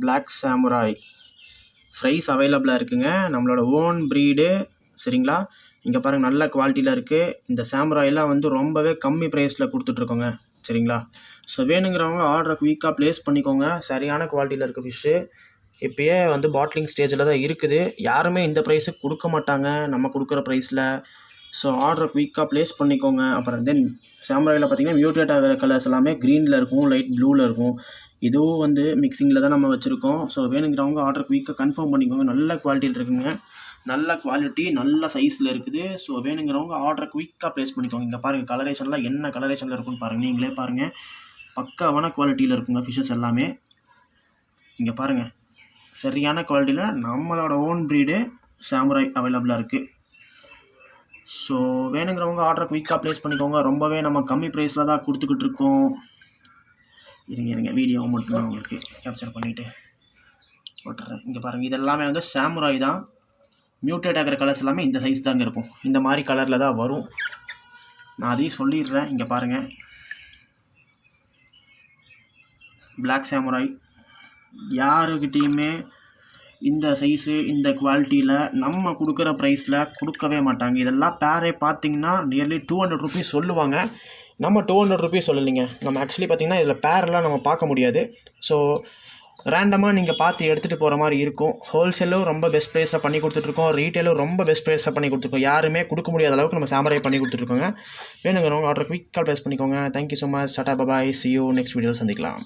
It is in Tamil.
பிளாக் சாமுராய் ஃப்ரைஸ் அவைலபிளாக இருக்குங்க. நம்மளோட ஓன் ப்ரீடு சரிங்களா. இங்கே பாருங்கள் நல்ல குவாலிட்டியில் இருக்குது. இந்த சாமுராயெல்லாம் வந்து ரொம்பவே கம்மி ப்ரைஸில் கொடுத்துட்ருக்கோங்க சரிங்களா. ஸோ வேணுங்கிறவங்க ஆர்டரை குயிக்காக ப்ளேஸ் பண்ணிக்கோங்க. சரியான குவாலிட்டியில் இருக்குது ஃபிஷ்ஷு. இப்போயே வந்து பாட்லிங் ஸ்டேஜில் தான் இருக்குது. யாருமே இந்த ப்ரைஸுக்கு கொடுக்க மாட்டாங்க நம்ம கொடுக்குற ப்ரைஸில். ஸோ ஆர்டரை குயிக்காக ப்ளேஸ் பண்ணிக்கோங்க. அப்புறம் தென் சாமுராயில் பார்த்திங்கன்னா மியூட்டேட் ஆகிற கலர்ஸ் எல்லாமே க்ரீனில் இருக்கும், லைட் ப்ளூவில் இருக்கும். இதுவும் வந்து மிக்சிங்கில் தான் நம்ம வச்சுருக்கோம். ஸோ வேணுங்கிறவங்க ஆர்டர் குயிக்காக கன்ஃபார்ம் பண்ணிக்கோங்க. நல்ல குவாலிட்டியில் இருக்குங்க. நல்ல குவாலிட்டி நல்ல சைஸில் இருக்குது. ஸோ வேணுங்கிறவங்க ஆர்டரை குயிக்காக ப்ளேஸ் பண்ணிக்கோங்க. இங்கே பாருங்கள் கலரேஷன்லாம் என்ன கலரேஷனில் இருக்குன்னு பாருங்கள். நீங்களே பாருங்கள் பக்காவான குவாலிட்டியில் இருக்குங்க ஃபிஷ்ஷஸ் எல்லாமே. இங்கே பாருங்கள் சரியான குவாலிட்டியில் நம்மளோட ஓன் ப்ரீடு சாமுராய் அவைலபிளாக இருக்குது. ஸோ வேணுங்கிறவங்க ஆர்டரை குயிக்காக ப்ளேஸ் பண்ணிக்கோங்க. ரொம்பவே நம்ம கம்மி ப்ரைஸில் தான் கொடுத்துக்கிட்டு இருக்கோம். இருங்க வீடியோ மட்டும் நான் உங்களுக்கு கேப்சர் பண்ணிவிட்டு போட்டுறேன். இங்கே பாருங்கள் இதெல்லாமே வந்து சாமுராய் தான். மியூட்டேட் ஆகிற கலர்ஸ் எல்லாமே இந்த சைஸ் தாங்க இருக்கும். இந்த மாதிரி கலரில் தான் வரும். நான் அதையும் சொல்லிடுறேன். இங்கே பாருங்கள் பிளாக் சாமுராய் யாருக்கிட்டேயுமே இந்த சைஸு இந்த குவாலிட்டியில் நம்ம கொடுக்குற ப்ரைஸில் கொடுக்கவே மாட்டாங்க. இதெல்லாம் பேரே பார்த்திங்கன்னா நியர்லி 200 ருபீஸ் சொல்லுவாங்க. நம்ம 200 ருபீஸ் சொல்லலைங்க. நம்ம ஆக்சுவலி பார்த்திங்கன்னா இதில் பேரெல்லாம் நம்ம பார்க்க முடியாது. ஸோ ரேண்டமாக நீங்கள் பார்த்து எடுத்துகிட்டு போகிற மாதிரி இருக்கும். ஹோல்சேலும் ரொம்ப பெஸ்ட் ப்ரைஸில் பண்ணி கொடுத்துட்ருக்கோம். ரீட்டெயிலும் ரொம்ப பெஸ்ட் ப்ரைஸில் பண்ணி கொடுத்துருக்கோம். யாருமே கொடுக்க முடியாத அளவுக்கு நம்ம சாமுராய் பண்ணி கொடுத்துட்ருக்கோங்க. வேணுங்கிறவங்க ஆர்டர் குயிக்காக ப்ளேஸ் பண்ணிக்கோங்க. Thank you so much. Tata bye. see you next வீடியோவில் சந்திக்கலாம்.